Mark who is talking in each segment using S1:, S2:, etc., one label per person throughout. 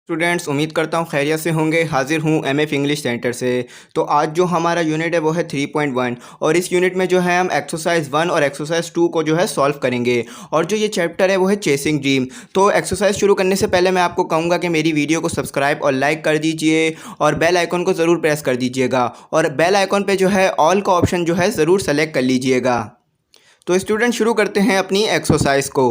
S1: Students, उम्मीद करता हूँ खैरियत से होंगे। हाजिर हूँ एमएफ इंग्लिश सेंटर से। तो आज जो हमारा यूनिट है वो है 3.1 और इस यूनिट में जो है हम एक्सरसाइज 1 और एक्सरसाइज 2 को जो है सॉल्व करेंगे। और जो ये चैप्टर है वो है चेसिंग ड्रीम। तो एक्सरसाइज शुरू करने से पहले मैं आपको कहूँगा कि मेरी वीडियो को सब्सक्राइब और लाइक कर दीजिए और बेल आइकन को ज़रूर प्रेस कर दीजिएगा और बेल आइकन पर जो है ऑल का ऑप्शन जो है ज़रूर सेलेक्ट कर लीजिएगा। तो स्टूडेंट शुरू करते हैं अपनी एक्सरसाइज को।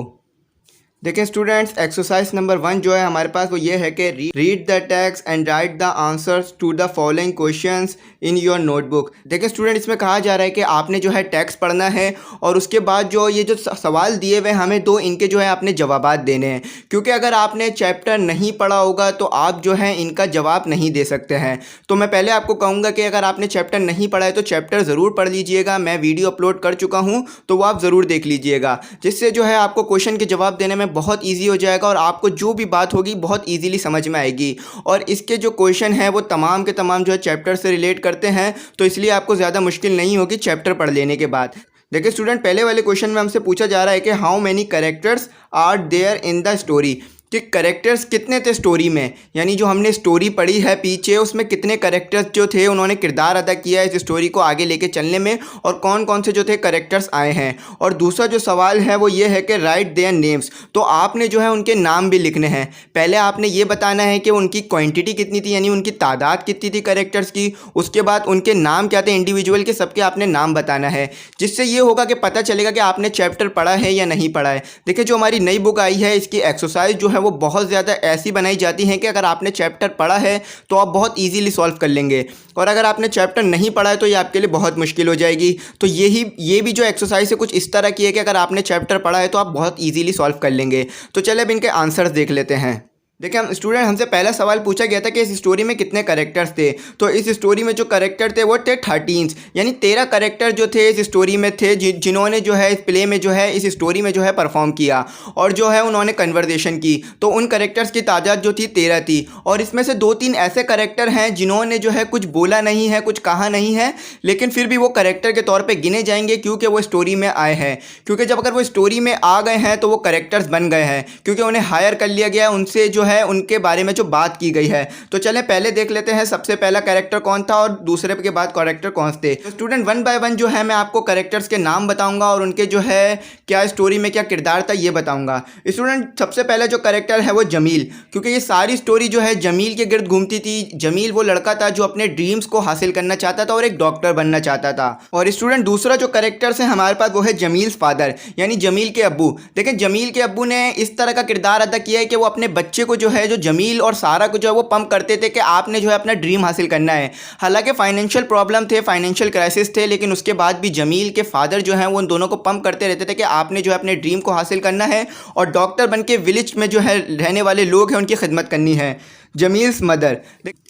S1: देखिए स्टूडेंट्स, एक्सरसाइज नंबर 1 जो है हमारे पास वो ये है कि read the text and write the answers to the following questions in your notebook. देखिए स्टूडेंट, इसमें कहा जा रहा है कि आपने जो है टेक्स्ट पढ़ना है और उसके बाद जो ये जो सवाल दिए हुए हमें दो, इनके जो है आपने जवाबात देने हैं। क्योंकि अगर आपने चैप्टर नहीं पढ़ा होगा तो आप जो है इनका जवाब नहीं दे सकते हैं। तो मैं पहले आपको कहूँगा कि अगर आपने चैप्टर नहीं पढ़ा है तो चैप्टर ज़रूर पढ़ लीजिएगा। मैं वीडियो अपलोड कर चुका हूँ तो वो आप ज़रूर देख लीजिएगा, जिससे जो है आपको क्वेश्चन के जवाब देने में बहुत इजी हो जाएगा और आपको जो भी बात होगी बहुत इजीली समझ में आएगी। और इसके जो क्वेश्चन हैं वो तमाम के तमाम जो है चैप्टर से रिलेट करते हैं, तो इसलिए आपको ज़्यादा मुश्किल नहीं होगी चैप्टर पढ़ लेने के बाद। देखिए स्टूडेंट, पहले वाले क्वेश्चन में हमसे पूछा जा रहा है कि how many characters are there in the story, कि करेक्टर्स कितने थे स्टोरी में। यानी जो हमने स्टोरी पढ़ी है पीछे, उसमें कितने करेक्टर्स जो थे उन्होंने किरदार अदा किया है इस स्टोरी को आगे लेके चलने में, और कौन कौन से जो थे करेक्टर्स आए हैं। और दूसरा जो सवाल है वो ये है कि राइट देयर नेम्स, तो आपने जो है उनके नाम भी लिखने हैं। पहले आपने ये बताना है कि उनकी क्वांटिटी कितनी थी, यानी उनकी तादाद कितनी थी करेक्टर्स की। उसके बाद उनके नाम क्या थे इंडिविजुअल के, सबके आपने नाम बताना है, जिससे ये होगा कि पता चलेगा कि आपने चैप्टर पढ़ा है या नहीं पढ़ा है। देखिए जो हमारी नई बुक आई है इसकी एक्सरसाइज जो है वो बहुत ज़्यादा ऐसी बनाई जाती हैं कि अगर आपने चैप्टर पढ़ा है तो आप बहुत इजीली सॉल्व कर लेंगे, और अगर आपने चैप्टर नहीं पढ़ा है तो ये आपके लिए बहुत मुश्किल हो जाएगी। तो ये भी जो एक्सरसाइज है कुछ इस तरह की है कि अगर आपने चैप्टर पढ़ा है तो आप बहुत इजीली सॉल्व कर लेंगे। तो चलिए अब इनके आंसर्स देख लेते हैं। देखिए हम स्टूडेंट, हमसे पहला सवाल पूछा गया था कि इस स्टोरी में कितने करेक्टर्स थे। तो इस स्टोरी में जो करेक्टर थे वो थे 13, यानी 13 करेक्टर जो थे इस स्टोरी में थे, जिन्होंने जो है इस प्ले में जो है इस स्टोरी में जो है परफॉर्म किया और जो है उन्होंने कन्वर्सेशन की। तो उन करेक्टर्स की तादाद जो थी 13 थी, और इसमें से 2-3 ऐसे करेक्टर हैं जिन्होंने जो है कुछ बोला नहीं है, कुछ कहा नहीं है, लेकिन फिर भी वो करेक्टर के तौर पर गिने जाएंगे क्योंकि वो स्टोरी में आए हैं। क्योंकि जब अगर वो स्टोरी में आ गए हैं तो वो करेक्टर्स बन गए हैं, क्योंकि उन्हें हायर कर लिया गया, उनसे जो है उनके बारे में जो बात की गई है। तो चलें पहले देख लेते हैं सबसे पहला कैरेक्टर कौन था और दूसरे के बाद कैरेक्टर कौन थे। तो स्टूडेंट 1 बाय 1 जो है मैं आपको कैरेक्टर्स के नाम बताऊंगा और उनके जो है क्या स्टोरी में क्या किरदार था ये बताऊंगा। स्टूडेंट सबसे पहला जो कैरेक्टर है वो जमील, क्योंकि ये सारी स्टोरी जो है जमील के गिर्द घूमती थी। जमील वो लड़का था जो अपने ड्रीम्स को हासिल करना चाहता था और एक डॉक्टर बनना चाहता था। और स्टूडेंट दूसरा जो कैरेक्टर्स है हमारे पास वो है जमील फादर, यानी जमील के अब्बू। देखें जमील के अब्बू ने इस तरह का किरदार अदा किया है कि वो अपने बच्चे को जो है, जो जमील और सारा को जो है वो पंप करते थे कि आपने जो है अपना ड्रीम हासिल करना है। हालांकि फाइनेंशियल प्रॉब्लम थे, फाइनेंशियल क्राइसिस थे, लेकिन उसके बाद भी जमील के फादर जो हैं वो उन दोनों को पंप करते रहते थे कि आपने जो है अपने ड्रीम को हासिल करना है और डॉक्टर बन के विलेज में जो है रहने वाले लोग हैं उनकी खिदमत करनी है। जमील्स मदर,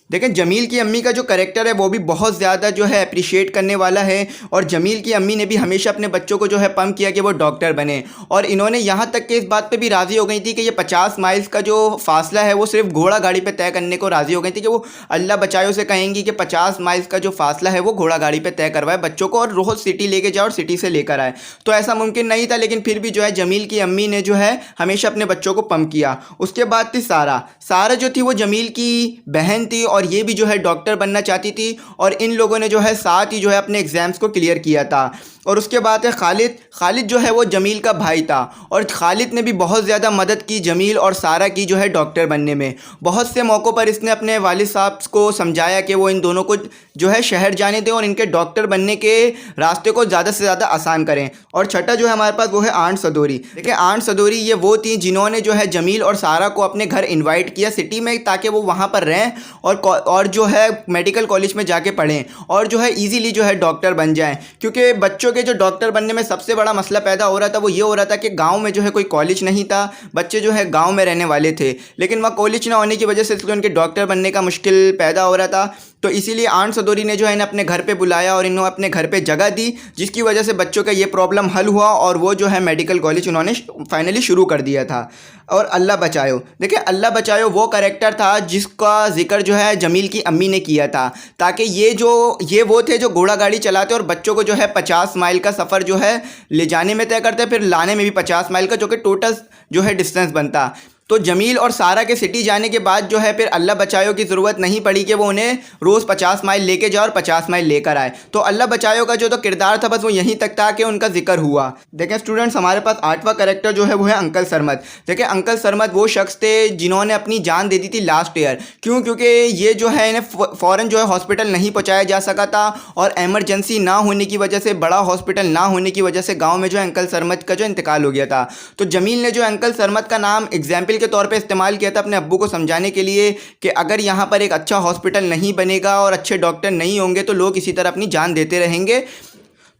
S1: देखें जमील की अम्मी का जो कैरेक्टर है वो भी बहुत ज़्यादा जो है अप्रिशिएट करने वाला है, और जमील की अम्मी ने भी हमेशा अपने बच्चों को जो है पंप किया कि वो डॉक्टर बने। और इन्होंने यहाँ तक कि इस बात पे भी राज़ी हो गई थी कि ये 50 माइल्स का जो फासला है वो सिर्फ घोड़ा गाड़ी पे तय करने को राज़ी हो गई थी, कि वो अल्लाह बचाओ से कहेंगी कि 50 माइल्स का जो फासला है वो घोड़ा गाड़ी पर तय करवाए बच्चों को और रोज़ सिटी लेके जाए और सिटी से लेकर आए। तो ऐसा मुमकिन नहीं था, लेकिन फिर भी जो है जमील की अम्मी ने जो है हमेशा अपने बच्चों को पंप किया। उसके बाद थी सारा। सारा जो थी वो जमील की बहन थी और ये भी जो है डॉक्टर बनना चाहती थी, और इन लोगों ने जो है साथ ही जो है अपने एग्ज़ाम्स को क्लियर किया था। और उसके बाद है खालिद। खालिद जो है वो जमील का भाई था, और खालिद ने भी बहुत ज़्यादा मदद की जमील और सारा की जो है डॉक्टर बनने में। बहुत से मौक़ों पर इसने अपने वालिद साहब को समझाया कि वो इन दोनों को जो है शहर जाने दें और इनके डॉक्टर बनने के रास्ते को ज़्यादा से ज़्यादा आसान करें। और छठा जो है हमारे पास वो है आंट सदोरी। देखिए आंट सदोरी ये वो थी जिन्होंने जो है जमील और सारा को अपने घर इन्वाइट किया सिटी में, ताकि वो वहाँ पर रहें और जो है मेडिकल कॉलेज में जाके पढ़ें और जो है ईजीली जो है डॉक्टर बन जाएं। क्योंकि बच्चों के जो डॉक्टर बनने में सबसे बड़ा मसला पैदा हो रहा था वो ये हो रहा था कि गांव में जो है कोई कॉलेज नहीं था, बच्चे जो है गांव में रहने वाले थे, लेकिन वहाँ कॉलेज ना होने की वजह से उनके डॉक्टर बनने का मुश्किल पैदा हो रहा था। तो इसीलिए आंट सदोरी ने जो है इन्हें अपने घर पे बुलाया और इन्होंने अपने घर पे जगह दी, जिसकी वजह से बच्चों का ये प्रॉब्लम हल हुआ और वो जो है मेडिकल कॉलेज उन्होंने फाइनली शुरू कर दिया था। और अल्लाह बचाओ, देखिए अल्लाह बचाओ वो कैरेक्टर था जिसका जिक्र जो है जमील की अम्मी ने किया था, ताकि ये वो थे जो घोड़ा गाड़ी चलाते और बच्चों को जो है 50 माइल का सफ़र जो है ले जाने में तय करते, फिर लाने में भी 50 माइल का, जो कि टोटल जो है डिस्टेंस बनता। तो जमील और सारा के सिटी जाने के बाद जो है फिर अल्लाह बचायो की ज़रूरत नहीं पड़ी कि वो उन्हें रोज़ 50 माइल लेके जाए और 50 माइल लेकर आए। तो अल्लाह बचायो का जो तो किरदार था बस वो यहीं तक था कि उनका जिक्र हुआ। देखें स्टूडेंट्स, हमारे पास 8वां कैरेक्टर जो है वो है अंकल सरमद। देखें अंकल सरमद वो शख्स थे जिन्होंने अपनी जान दे दी थी लास्ट ईयर। क्यों? क्योंकि ये जो है इन्हें फ़ौरन जो है हॉस्पिटल नहीं पहुँचाया जा सका था और एमरजेंसी ना होने की वजह से, बड़ा हॉस्पिटल ना होने की वजह से गाँव में जो है अंकल सरमद का जो इंतकाल हो गया था। तो जमील ने जो अंकल सरमद का नाम एग्जाम्पल के तौर पे इस्तेमाल किया था अपने अब्बू को समझाने के लिए कि अगर यहाँ पर एक अच्छा हॉस्पिटल नहीं बनेगा और अच्छे डॉक्टर नहीं होंगे तो लोग इसी तरह अपनी जान देते रहेंगे।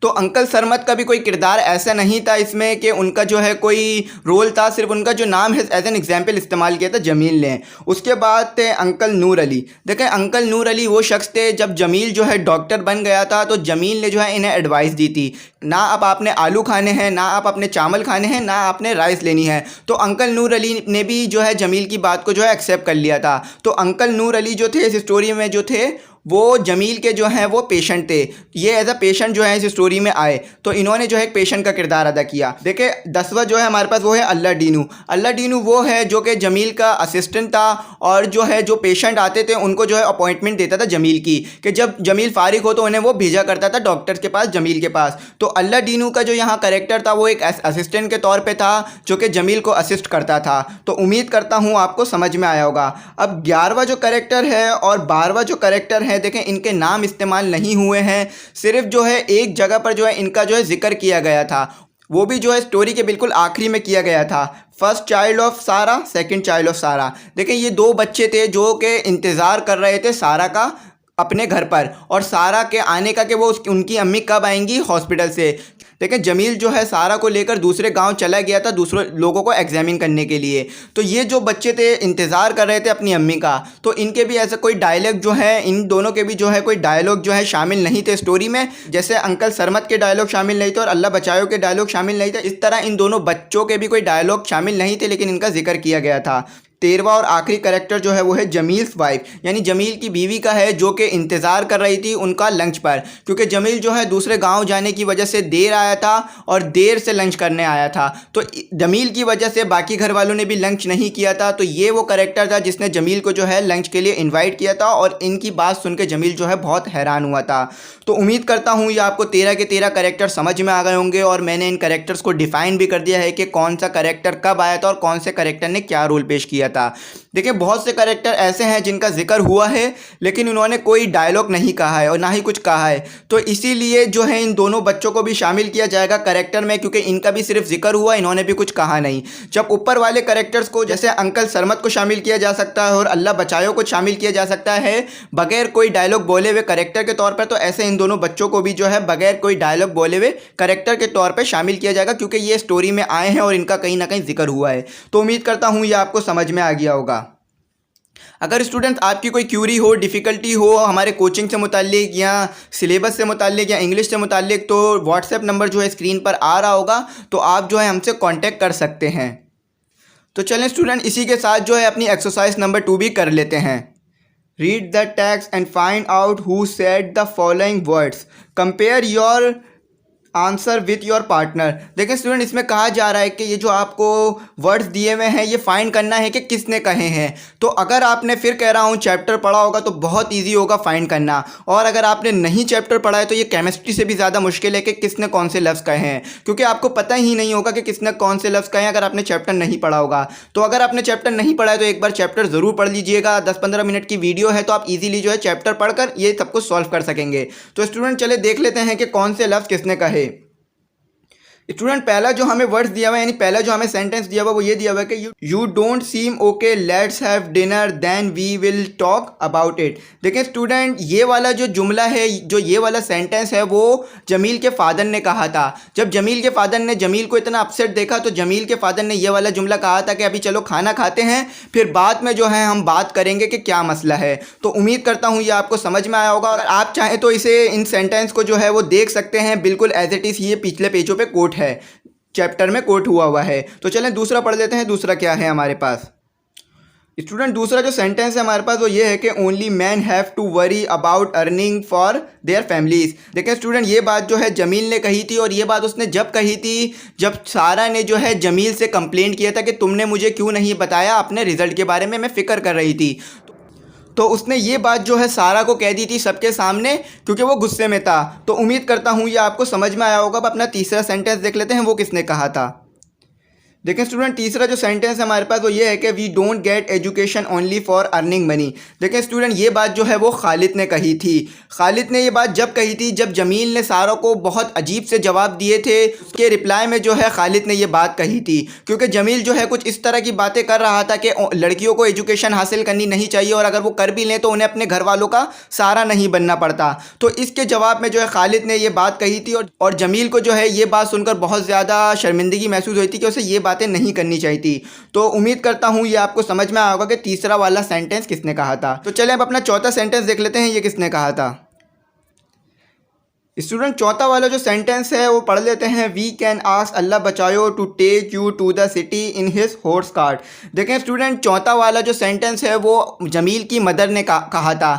S1: तो अंकल सरमद का भी कोई किरदार ऐसा नहीं था इसमें कि उनका जो है कोई रोल था, सिर्फ उनका जो नाम है एज एन एग्जाम्पल इस्तेमाल किया था जमील ने। उसके बाद थे अंकल नूर अली। देखें अंकल नूर अली वो शख्स थे जब जमील जो है डॉक्टर बन गया था तो जमील ने जो है इन्हें एडवाइस दी थी, ना अब आपने आलू खाने हैं, ना आप अपने चावल खाने हैं, ना आपने राइस लेनी है। तो अंकल नूर अली ने भी जो है जमील की बात को जो है एक्सेप्ट कर लिया था। तो अंकल नूर अली जो थे इस स्टोरी में जो थे वो जमील के जो हैं वो पेशेंट थे। ये एज अ पेशेंट जो है इस स्टोरी में आए तो इन्होंने जो है एक पेशेंट का किरदार अदा किया। देखिए 10वां जो है हमारे पास वो है अल्लाह डीनू। अल्लाह डीनू वो है जो कि जमील का असिस्टेंट था और जो है जो पेशेंट आते थे उनको जो है अपॉइंटमेंट देता था जमील की, कि जब जमील फारिग हो तो उन्हें वो भेजा करता था डॉक्टर के पास, जमील के पास। तो अल्लाह डीनू का जो यहाँ करेक्टर था वो एक असिस्टेंट के तौर पर था जो कि जमील को असिस्ट करता था। तो उम्मीद करता हूँ आपको समझ में आया होगा। अब 11वां जो करेक्टर है और 12वां जो करेक्टर है, देखें इनके नाम इस्तेमाल नहीं हुए हैं, सिर्फ जो है एक जगह पर जो है इनका जो है जिक्र किया गया था, वो भी जो है स्टोरी के बिल्कुल आखिरी में किया गया था। फर्स्ट चाइल्ड ऑफ सारा, सेकंड चाइल्ड ऑफ सारा। देखें ये 2 बच्चे थे जो कि इंतज़ार कर रहे थे सारा का अपने घर पर और सारा के आने का कि वो उनकी अम्मी कब आएंगी हॉस्पिटल से। देखें जमील जो है सारा को लेकर दूसरे गांव चला गया था दूसरे लोगों को एग्जामिन करने के लिए। तो ये जो बच्चे थे इंतज़ार कर रहे थे अपनी अम्मी का, तो इनके भी ऐसा कोई डायलॉग जो है, इन दोनों के भी जो है कोई डायलॉग जो है शामिल नहीं थे स्टोरी में। जैसे अंकल सरमद के डायलॉग शामिल नहीं थे और अल्लाह बचायो के डायलॉग शामिल नहीं थे, इस तरह इन दोनों बच्चों के भी कोई डायलॉग शामिल नहीं थे, लेकिन इनका जिक्र किया गया था। 13वां और आखिरी कैरेक्टर जो है वो है जमील्स वाइफ, यानी जमील की बीवी का है जो कि इंतज़ार कर रही थी उनका लंच पर, क्योंकि जमील जो है दूसरे गांव जाने की वजह से देर आया था और देर से लंच करने आया था। तो जमील की वजह से बाकी घर वालों ने भी लंच नहीं किया था। तो ये वो कैरेक्टर था जिसने जमील को जो है लंच के लिए इन्वाइट किया था और इनकी बात सुन के जमील जो है बहुत हैरान हुआ था। तो उम्मीद करता हूँ ये आपको 13 के 13 कैरेक्टर समझ में आ गए होंगे और मैंने इन कैरेक्टर्स को डिफ़ाइन भी कर दिया है कि कौन सा कैरेक्टर कब आया था और कौन से कैरेक्टर ने क्या रोल पेश किया था। देखिए बहुत से कैरेक्टर ऐसे हैं जिनका जिक्र हुआ है लेकिन उन्होंने कोई डायलॉग नहीं कहा है और ना ही कुछ कहा है, तो इसीलिए जो है इन दोनों बच्चों को भी शामिल किया जाएगा कैरेक्टर में, क्योंकि इनका भी सिर्फ जिक्र हुआ, इन्होंने भी कुछ कहा नहीं। जब ऊपर वाले कैरेक्टर्स को जैसे अंकल सरमद को शामिल किया जा सकता है और अल्लाह बचायो को शामिल किया जा सकता है बगैर कोई डायलॉग बोले हुए कैरेक्टर के तौर पर, तो ऐसे इन दोनों बच्चों को भी जो है बगैर कोई डायलॉग बोले हुए कैरेक्टर के तौर पर शामिल किया जाएगा, क्योंकि ये स्टोरी में आए हैं और इनका कहीं ना कहीं जिक्र हुआ है। तो उम्मीद करता हूँ ये आपको समझ में आ गया होगा। अगर स्टूडेंट्स आपकी कोई क्यूरी हो, डिफ़िकल्टी हो हमारे कोचिंग से मुताल्लिक या सिलेबस से मुताल्लिक या इंग्लिश से मुताल्लिक, तो व्हाट्सएप नंबर जो है स्क्रीन पर आ रहा होगा, तो आप जो है हमसे कांटेक्ट कर सकते हैं। तो चलें स्टूडेंट इसी के साथ जो है अपनी एक्सरसाइज नंबर 2 भी कर लेते हैं। Read the text and find out who said the following words, compare your answer with your partner. देखिए स्टूडेंट इसमें कहा जा रहा है कि ये जो आपको वर्ड्स दिए हुए हैं ये फाइंड करना है कि किसने कहे हैं। तो अगर आपने, फिर कह रहा हूँ, चैप्टर पढ़ा होगा तो बहुत इजी होगा फाइंड करना, और अगर आपने नहीं चैप्टर पढ़ा है तो ये केमिस्ट्री से भी ज़्यादा मुश्किल है कि किसने कौन से लफ्ज़ कहे हैं, क्योंकि आपको पता ही नहीं होगा कि किसने कौन से लफ्ज़ कहे हैं अगर आपने चैप्टर नहीं पढ़ा होगा। तो अगर आपने चैप्टर नहीं पढ़ा है तो एक बार चैप्टर ज़रूर पढ़ लीजिएगा। 10-15 मिनट की वीडियो है तो आप ईजिली जो है चैप्टर पढ़कर ये सब कुछ सॉल्व कर सकेंगे। तो स्टूडेंट चले देख लेते हैं कि कौन से लफ्ज़ किसने कहे। स्टूडेंट पहला जो हमें वर्ड्स दिया हुआ है, यानी पहला जो हमें सेंटेंस दिया हुआ है वो ये दिया हुआ है कि you don't seem okay, let's have dinner then we will talk about it. देखिए स्टूडेंट ये वाला जो जुमला है, जो ये वाला सेंटेंस है वो जमील के फादर ने कहा था। जब जमील के फादर ने जमील को इतना अपसेट देखा तो जमील के फादर ने ये वाला जुमला कहा था कि अभी चलो खाना खाते हैं, फिर बाद में जो है हम बात करेंगे कि क्या मसला है। तो उम्मीद करता हूँ ये आपको समझ में आया होगा। अगर आप चाहें तो इसे, इन सेंटेंस को जो है वो देख सकते हैं, बिल्कुल एज इट इज़ ये पिछले पेजों पे कोट है, चैप्टर में कोट हुआ है। तो चलें दूसरा पढ़ लेते हैं। दूसरा क्या है हमारे पास। स्टूडेंट दूसरा जो सेंटेंस है हमारे पास वो ये है कि only man have to worry about earning for their families. देखिए स्टूडेंट, ये बात जो है जमील ने कही थी, और ये बात उसने जब कही थी जब सारा ने जो है जमील से कंप्लेंट किया था कि तुमने मुझे क्यों नहीं बताया अपने रिजल्ट के बारे में, मैं फ़िक्र कर रही थी। तो उसने ये बात जो है सारा को कह दी थी सबके सामने, क्योंकि वो गुस्से में था। तो उम्मीद करता हूँ ये आपको समझ में आया होगा। अब अपना तीसरा सेंटेंस देख लेते हैं, वो किसने कहा था। देखें स्टूडेंट, तीसरा जो सेंटेंस है हमारे पास वो ये है कि we don't get education only for earning money. देखें स्टूडेंट, ये बात जो है वो खालिद ने कही थी। खालिद ने ये बात जब कही थी जब जमील ने सारा को बहुत अजीब से जवाब दिए थे। उसके रिप्लाई में जो है खालिद ने ये बात कही थी, क्योंकि जमील जो है कुछ इस तरह की बातें कर रहा था कि लड़कियों को एजुकेशन हासिल करनी नहीं चाहिए, और अगर वो कर भी लें तो उन्हें अपने घर वालों का सहारा नहीं बनना पड़ता। तो इसके जवाब में जो है खालिद ने ये बात कही थी, और जमील को जो है ये बात सुनकर बहुत ज़्यादा शर्मिंदगी महसूस हुई थी कि उसे ये बातें नहीं करनी चाहिए थी। तो उम्मीद करता हूँ ये आपको समझ में आया होगा कि तीसरा वाला सेंटेंस किसने कहा था। तो चलिए अब अपना चौथा सेंटेंस देख लेते हैं, ये किसने कहा था। स्टूडेंट, चौथा वाला जो सेंटेंस है वो पढ़ लेते हैं। We can ask Allah Bachao to take you to the city in his horse cart. देखें स्टूडेंट, चौथा वाला जो सेंटेंस है वो जमील की मदर ने कहा था।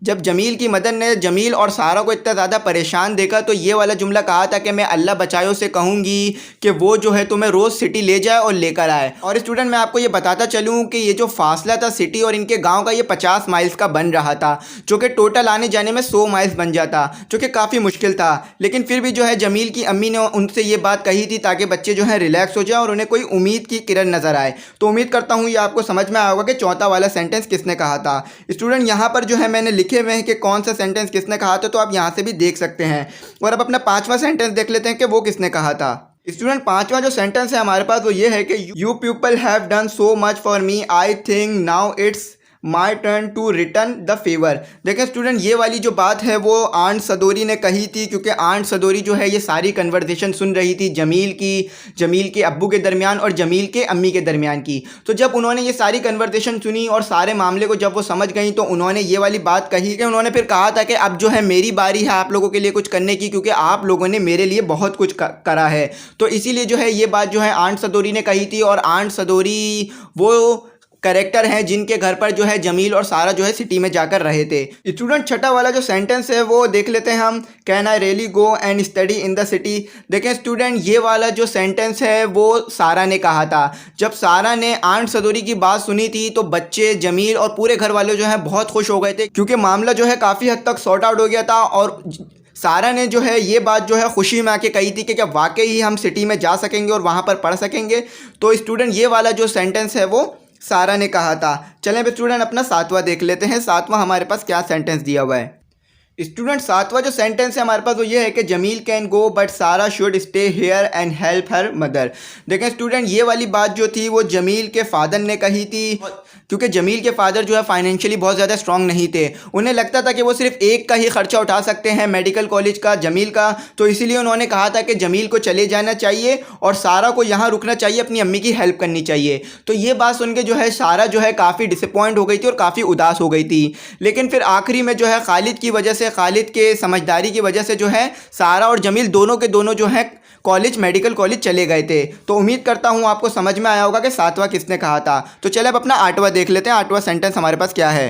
S1: जब जमील की मदर ने जमील और सारा को इतना ज़्यादा परेशान देखा तो ये वाला जुमला कहा था कि मैं अल्लाह बचाओ से कहूँगी कि वो जो है तुम्हें रोज़ सिटी ले जाए और लेकर आए। और स्टूडेंट, मैं आपको ये बताता चलूँ कि ये जो फासला था सिटी और इनके गांव का, ये 50 माइल्स का बन रहा था, जो कि टोटल आने जाने में 100 माइल्स बन जाता, जो कि काफ़ी मुश्किल था। लेकिन फिर भी जो है जमील की अम्मी ने उनसे ये बात कही थी ताकि बच्चे जो है रिलैक्स हो जाए और उन्हें कोई उम्मीद की किरण नज़र आए। तो उम्मीद करता हूँ ये आपको समझ में आया होगा कि चौथा वाला सेंटेंस किसने कहा था। स्टूडेंट, यहाँ पर जो है मैंने लिखे हुए हैं कि कौन सा सेंटेंस किसने कहा था, तो आप यहाँ से भी देख सकते हैं। और अब अपना पांचवा सेंटेंस देख लेते हैं कि वो किसने कहा था। स्टूडेंट, पांचवा जो सेंटेंस है हमारे पास वो ये है कि you people have done so much for me, I think now it's my turn to return the favour. देखें स्टूडेंट, ये वाली जो बात है वो आंट सदोरी ने कही थी, क्योंकि आंट सदोरी जो है ये सारी कन्वर्सेशन सुन रही थी जमील के अब्बू के दरमियान और जमील के अम्मी के दरमियान की। तो जब उन्होंने ये सारी कन्वर्सेशन सुनी और सारे मामले को जब वो समझ गई तो उन्होंने ये वाली बात कही कि उन्होंने फिर कहा था कि अब जो है मेरी बारी है आप लोगों के लिए कुछ करने की, क्योंकि आप लोगों ने मेरे लिए बहुत कुछ करा है। तो इसीलिए जो है ये बात जो है आंट सदोरी ने कही थी। और आंट सदोरी वो कैरेक्टर हैं जिनके घर पर जो है जमील और सारा जो है सिटी में जाकर रहे थे। स्टूडेंट, छठा वाला जो सेंटेंस है वो देख लेते हैं हम। Can I really go and study in the city. देखें स्टूडेंट, ये वाला जो सेंटेंस है वो सारा ने कहा था। जब सारा ने आंट सदोरी की बात सुनी थी तो बच्चे, जमील और पूरे घर वाले जो हैं बहुत खुश हो गए थे, क्योंकि मामला जो है काफ़ी हद तक सॉर्ट आउट हो गया था। और सारा ने जो है ये बात जो है खुशी में आके कही थी कि क्या वाकई ही हम सिटी में जा सकेंगे और वहाँ पर पढ़ सकेंगे। तो स्टूडेंट, ये वाला जो सेंटेंस है वो सारा ने कहा था। चलें अब स्टूडेंट अपना सातवां देख लेते हैं। सातवां हमारे पास क्या सेंटेंस दिया हुआ है। स्टूडेंट, सातवां जो सेंटेंस है हमारे पास वो ये है कि जमील कैन गो बट सारा should stay here and help her mother. देखें स्टूडेंट, ये वाली बात जो थी वो जमील के फादर ने कही थी, क्योंकि जमील के फादर जो है फाइनेंशियली बहुत ज़्यादा स्ट्रॉन्ग नहीं थे। उन्हें लगता था कि वो सिर्फ एक का ही खर्चा उठा सकते हैं, मेडिकल कॉलेज का, जमील का। तो इसीलिए उन्होंने कहा था कि जमील को चले जाना चाहिए और सारा को यहाँ रुकना चाहिए, अपनी अम्मी की हेल्प करनी चाहिए। तो ये बात सुन के जो है सारा जो है काफ़ी डिसअपॉइंट हो गई थी और काफ़ी उदास हो गई थी। लेकिन फिर आखिरी में जो है खालिद की वजह से, खालिद के समझदारी की वजह से जो है सारा और जमील दोनों के दोनों जो है मेडिकल कॉलेज चले गए थे। तो उम्मीद करता हूँ आपको समझ में आया होगा कि सातवां किसने कहा था। तो चले अब अपना आठवां देख लेते हैं। आठवां सेंटेंस हमारे पास क्या है।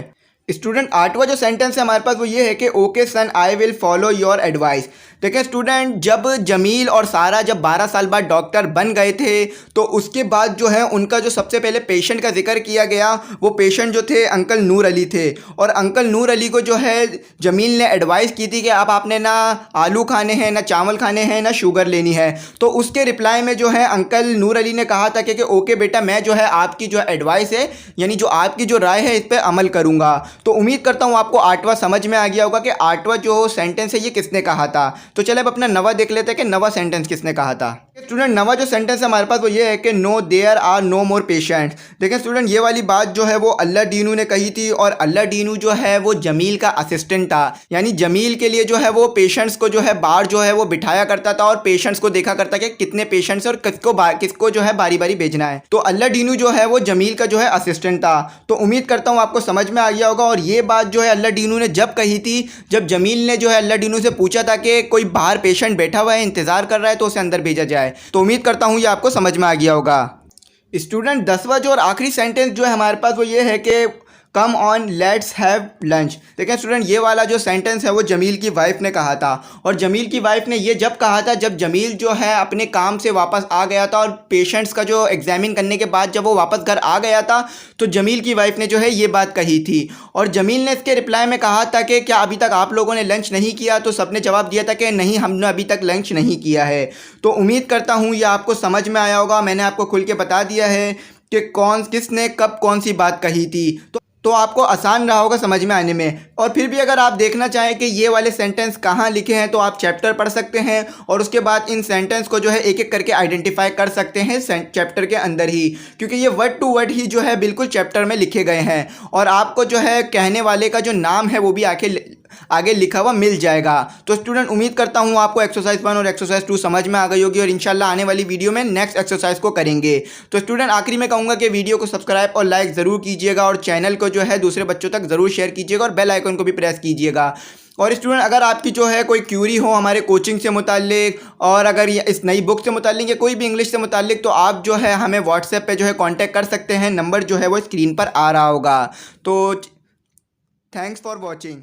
S1: स्टूडेंट, आठवां जो सेंटेंस है हमारे पास वो ये है कि okay son, I will follow your advice. देखिए स्टूडेंट, जब जमील और सारा जब 12 साल बाद डॉक्टर बन गए थे तो उसके बाद जो है उनका जो सबसे पहले पेशेंट का जिक्र किया गया वो पेशेंट जो थे अंकल नूर अली थे। और अंकल नूर अली को जो है जमील ने एडवाइस की थी कि अब आपने ना आलू खाने हैं, ना चावल खाने हैं, ना शुगर लेनी है। तो उसके रिप्लाई में जो है अंकल नूर अली ने कहा था कि ओके बेटा, मैं जो है आपकी जो एडवाइस है, यानी जो आपकी जो राय है, इस पर अमल करूँगा। तो उम्मीद करता हूँ आपको आठवां समझ में आ गया होगा कि आठवां जो सेंटेंस है ये किसने कहा था। तो चले अब अपना नवा देख लेते हैं कि नवा सेंटेंस किसने कहा था। स्टूडेंट, नवा जो सेंटेंस है हमारे पास वो ये है कि no there are no more patients. देखें स्टूडेंट, ये वाली बात जो है वो अल्लाह डीनू ने कही थी, और अल्लाह डीनू जो है वो जमील का असिस्टेंट था। यानी जमील के लिए जो है वो पेशेंट्स को जो है बाहर जो है वो बिठाया करता था और पेशेंट्स को देखा करता कि कितने पेशेंट्स और किसको जो है बारी बारी भेजना है। तो अल्लाह डीनू जो है वो जमील का जो है असिस्टेंट था। तो उम्मीद करता हूँ आपको समझ में आ गया होगा। और ये बात जो है अल्लाह डीनू ने जब कही थी, जब जमील ने जो है अल्लाह डीनू से पूछा था कि कोई बाहर पेशेंट बैठा हुआ है, इंतजार कर रहा है, तो उसे अंदर भेजा जाए। तो उम्मीद करता हूँ ये आपको समझ में आ गया होगा। स्टूडेंट 10वां जो और आखिरी सेंटेंस जो है हमारे पास वो ये है कि come on let's have lunch. देखें स्टूडेंट, ये वाला जो सेंटेंस है वो जमील की वाइफ ने कहा था, और जमील की वाइफ ने ये जब कहा था जब जमील जो है अपने काम से वापस आ गया था, और पेशेंट्स का जो एग्जामिन करने के बाद जब वो वापस घर आ गया था तो जमील की वाइफ ने जो है ये बात कही थी। और जमील ने इसके रिप्लाई में कहा था कि क्या अभी तक आप लोगों ने लंच नहीं किया, तो सबने जवाब दिया था कि नहीं, हमने अभी तक लंच नहीं किया है। तो उम्मीद करता हूँ ये आपको समझ में आया होगा। मैंने आपको खुल के बता दिया है कि किसने कब कौन सी बात कही थी, तो आपको आसान रहा होगा समझ में आने में। और फिर भी अगर आप देखना चाहें कि ये वाले सेंटेंस कहाँ लिखे हैं तो आप चैप्टर पढ़ सकते हैं, और उसके बाद इन सेंटेंस को जो है एक एक करके आइडेंटिफाई कर सकते हैं चैप्टर के अंदर ही, क्योंकि ये वर्ड टू वर्ड ही जो है बिल्कुल चैप्टर में लिखे गए हैं, और आपको जो है कहने वाले का जो नाम है वो भी आगे लिखा हुआ मिल जाएगा। तो स्टूडेंट, उम्मीद करता हूँ आपको एक्सरसाइज 1 और एक्सरसाइज 2 समझ में आ गई होगी, और इंशाल्लाह आने वाली वीडियो में नेक्स्ट एक्सरसाइज को करेंगे। तो स्टूडेंट, आखिरी में कहूँगा कि वीडियो को सब्सक्राइब और लाइक ज़रूर कीजिएगा, और चैनल को जो है दूसरे बच्चों तक ज़रूर शेयर कीजिएगा, और बेल आइकन को भी प्रेस कीजिएगा। और स्टूडेंट, अगर आपकी जो है कोई क्यूरी हो हमारे कोचिंग से मुताल्लिक, और अगर इस नई बुक से मुताल्लिक या कोई भी इंग्लिश से मुताल्लिक, तो आप जो है हमें व्हाट्सएप पे जो है कांटेक्ट कर सकते हैं। नंबर जो है वो स्क्रीन पर आ रहा होगा। तो थैंक्स फॉर वॉचिंग।